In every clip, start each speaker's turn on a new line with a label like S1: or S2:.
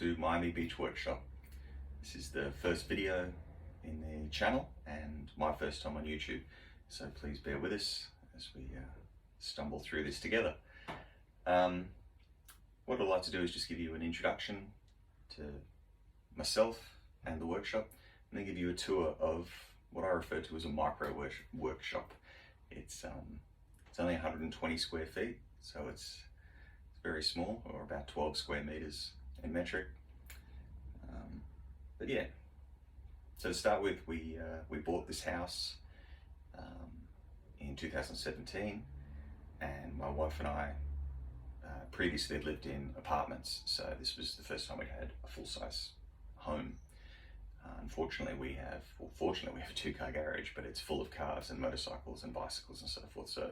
S1: to Miami Beach Workshop. This is the first video in the channel and my first time on YouTube, so please bear with us as we stumble through this together. What I'd like to do is just give you an introduction to myself and the workshop, and then give you a tour of what I refer to as a micro workshop. It's only 120 square feet, so it's very small, or about 12 square meters in metric. But yeah, so to start with, we bought this house in 2017, and my wife and I previously lived in apartments, so this was the first time we had a full-size home. Fortunately we have a two-car garage, but it's full of cars and motorcycles and bicycles and so forth, so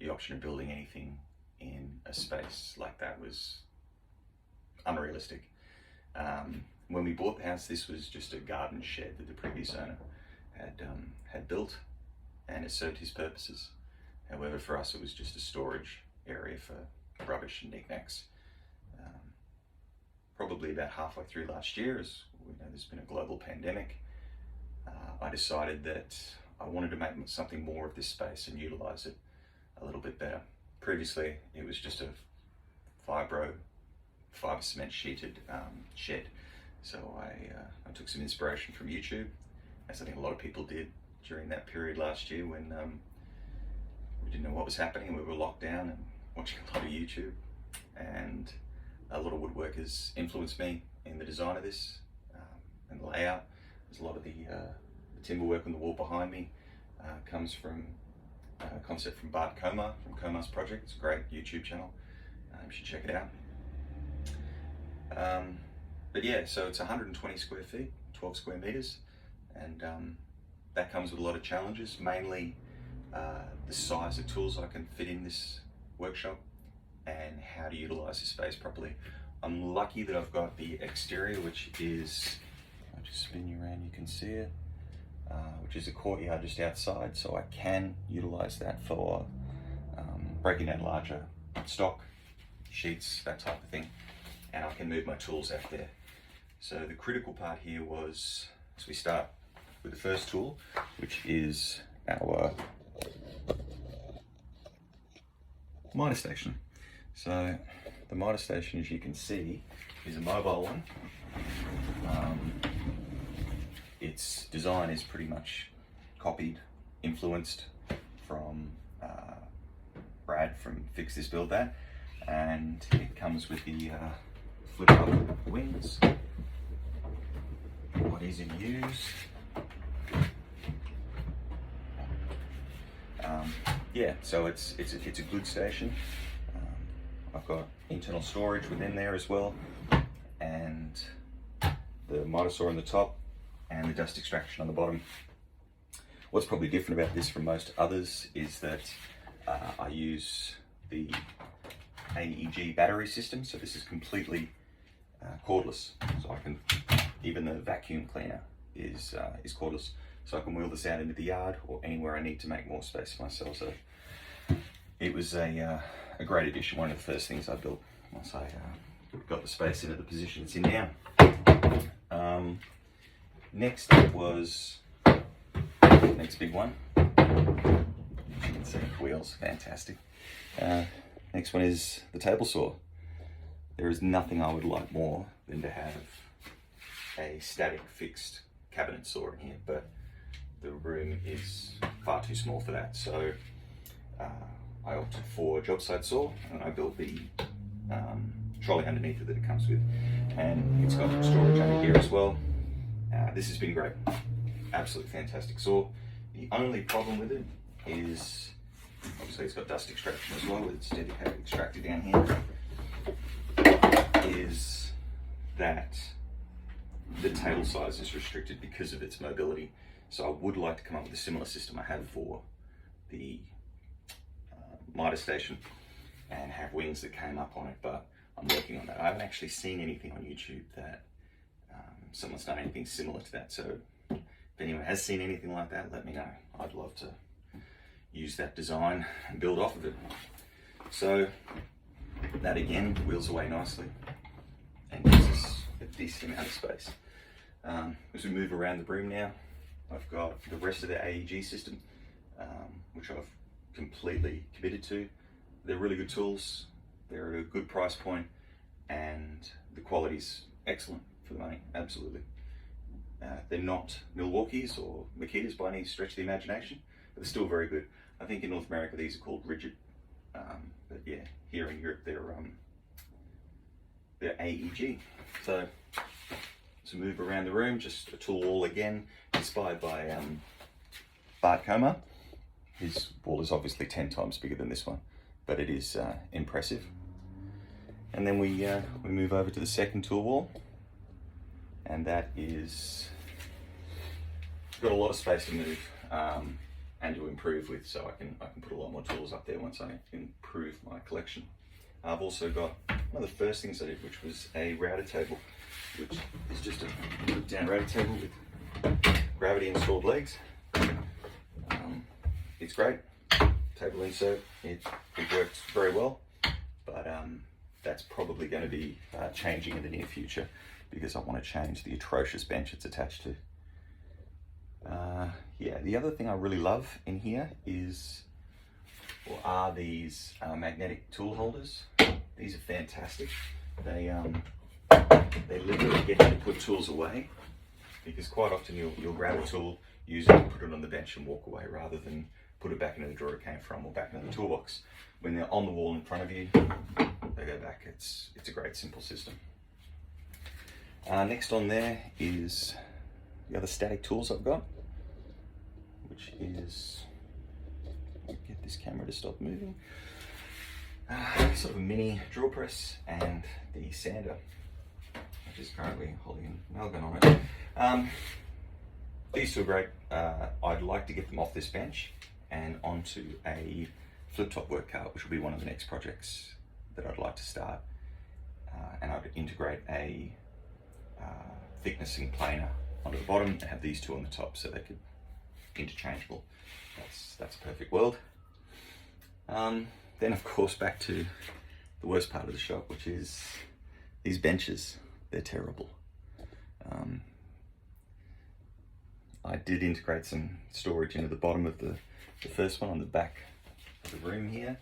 S1: the option of building anything in a space like that was unrealistic. When we bought the house, this was just a garden shed that the previous owner had built, and it served his purposes. However, for us it was just a storage area for rubbish and knickknacks. Probably about halfway through last year, as we know there's been a global pandemic, I decided that I wanted to make something more of this space and utilize it a little bit better. Previously it was just a fiber cement sheeted shed, so I took some inspiration from YouTube, as I think a lot of people did during that period last year when we didn't know what was happening and we were locked down and watching a lot of YouTube, and a lot of woodworkers influenced me in the design of this and the layout. There's a lot of the timber work on the wall behind me comes from a concept from Bart Komar from Komar's Project. It's a great YouTube channel, you should check it out. But yeah, so it's 120 square feet, 12 square meters, and that comes with a lot of challenges, mainly the size of tools I can fit in this workshop and how to utilize the space properly. I'm lucky that I've got the exterior, which is, I'll just spin you around, you can see it, which is a courtyard just outside, so I can utilize that for breaking down larger stock, sheets, that type of thing, and I can move my tools out there. So the critical part here was, as we start with the first tool, which is our miter station. So the miter station, as you can see, is a mobile one. Its design is pretty much copied, influenced from Brad from Fix This Build That, and it comes with the flip up wings. What is in use? Yeah, so it's a good station. I've got internal storage within there as well, and the miter saw on the top and the dust extraction on the bottom. What's probably different about this from most others is that I use the AEG battery system, so this is completely cordless. So I can, even the vacuum cleaner is cordless, so I can wheel this out into the yard or anywhere I need to make more space for myself. So it was a great addition, one of the first things I built once I got the space into the position it's in now. Next was, next big one, as you can see, wheels, fantastic. Next one is the table saw. There is nothing I would like more than to have a static fixed cabinet saw in here, but the room is far too small for that, so I opted for a job site saw, and I built the trolley underneath it that it comes with, and it's got storage under here as well. This has been great, absolutely fantastic saw. The only problem with it is, obviously it's got dust extraction as well, it's dedicated extractor down here, is that the table size is restricted because of its mobility. So I would like to come up with a similar system I have for the miter station and have wings that came up on it, but I'm working on that. I haven't actually seen anything on YouTube that someone's done anything similar to that, so if anyone has seen anything like that, let me know. I'd love to use that design and build off of it. So that again wheels away nicely and gives us a decent amount of space. As we move around the room now, I've got the rest of the AEG system, which I've completely committed to. They're really good tools, they're at a good price point, and the quality's excellent for the money, absolutely. They're not Milwaukee's or Makita's by any stretch of the imagination, but they're still very good. I think in North America these are called Rigid, but yeah, here in Europe they're AEG. So to move around the room, just a tool wall again, inspired by Bart Koma. His wall is obviously 10 times bigger than this one, but it is impressive. And then we move over to the second tool wall, and that is got a lot of space to move and to improve with, so I can put a lot more tools up there once I improve my collection. I've also got one of the first things I did, which was a router table, which is just a put down router table with gravity installed legs. It's great, table insert, it works very well, but that's probably going to be changing in the near future because I want to change the atrocious bench it's attached to. Yeah, the other thing I really love in here are these magnetic tool holders. These are fantastic. They literally get you to put tools away, because quite often you'll grab a tool, use it, put it on the bench and walk away, rather than put it back into the drawer it came from or back into the toolbox. When they're on the wall in front of you, they go back. It's a great simple system. Next on there is the other static tools I've got, which is, get this camera to stop moving, sort of a mini drill press and the sander, which is currently holding an Amalgam on it. These two are great. I'd like to get them off this bench and onto a flip top work cart, which will be one of the next projects that I'd like to start. And I'd integrate a thicknessing planer onto the bottom and have these two on the top so they could interchangeable. That's a perfect world. Then of course back to the worst part of the shop, which is these benches. They're terrible. I did integrate some storage into the bottom of the first one on the back of the room here,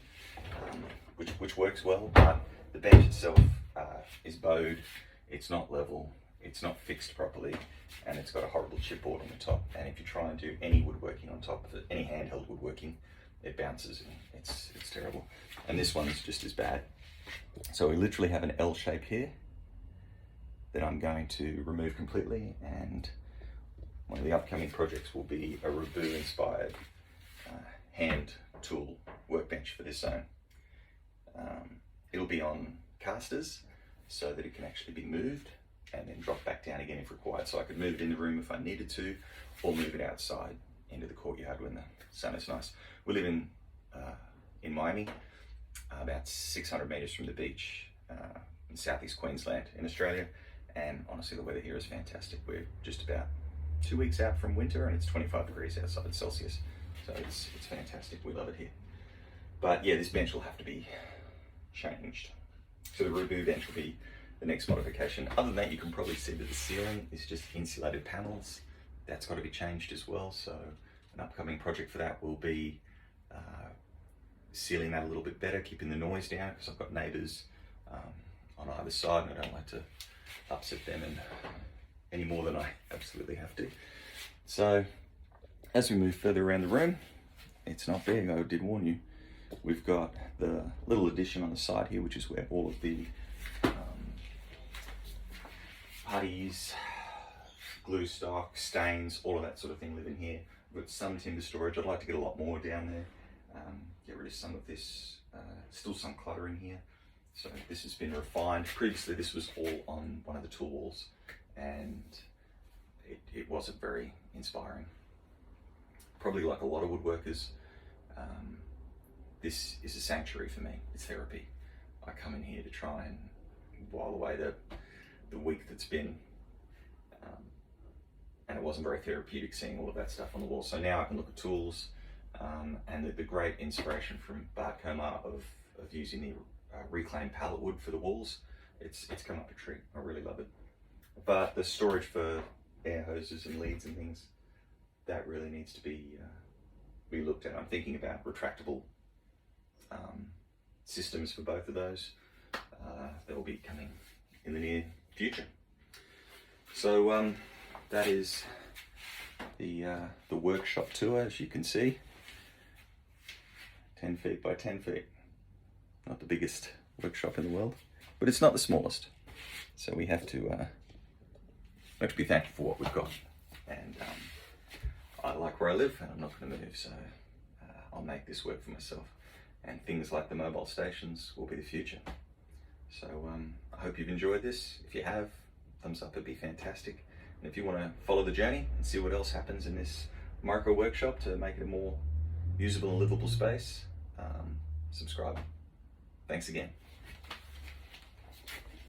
S1: which works well, but the bench itself is bowed, it's not level, it's not fixed properly, and it's got a horrible chipboard on the top. And if you try and do any woodworking on top of it, any handheld woodworking, it bounces and it's terrible. And this one is just as bad. So we literally have an L shape here that I'm going to remove completely, and one of the upcoming projects will be a Rabu inspired hand tool workbench for this zone. It'll be on casters so that it can actually be moved and then drop back down again if required. So I could move it in the room if I needed to, or move it outside into the courtyard when the sun is nice. We live in Miami, about 600 meters from the beach in southeast Queensland in Australia, and honestly the weather here is fantastic. We're just about 2 weeks out from winter and it's 25 degrees outside Celsius, so it's fantastic. We love it here. But yeah, this bench will have to be changed. So the Rabu bench will be the next modification. Other than that, you can probably see that the ceiling is just insulated panels. That's got to be changed as well. So an upcoming project for that will be sealing that a little bit better, keeping the noise down, because I've got neighbours on either side and I don't like to upset them any more than I absolutely have to. So as we move further around the room, it's not big, I did warn you. We've got the little addition on the side here, which is where all of the putties, glue stock, stains, all of that sort of thing live in here. We've got some timber storage. I'd like to get a lot more down there. Get rid of some of this, still some clutter in here. So this has been refined. Previously this was all on one of the tool walls and it wasn't very inspiring. Probably like a lot of woodworkers, this is a sanctuary for me. It's therapy. I come in here to try and while away the week that's been, and it wasn't very therapeutic seeing all of that stuff on the wall. So now I can look at tools, and the great inspiration from Bart Koma of using the reclaimed pallet wood for the walls. It's come up a treat. I really love it. But the storage for air hoses and leads and things, that really needs to be looked at. I'm thinking about retractable systems for both of those. That will be coming in the near future. So that is the workshop tour, as you can see. 10 feet by 10 feet. Not the biggest workshop in the world, but it's not the smallest. So we have to be thankful for what we've got. And I like where I live, and I'm not going to move, so I'll make this work for myself. And things like the mobile stations will be the future. So I hope you've enjoyed this. If you have, thumbs up would be fantastic. And if you want to follow the journey and see what else happens in this micro workshop to make it a more usable and livable space, subscribe. Thanks again.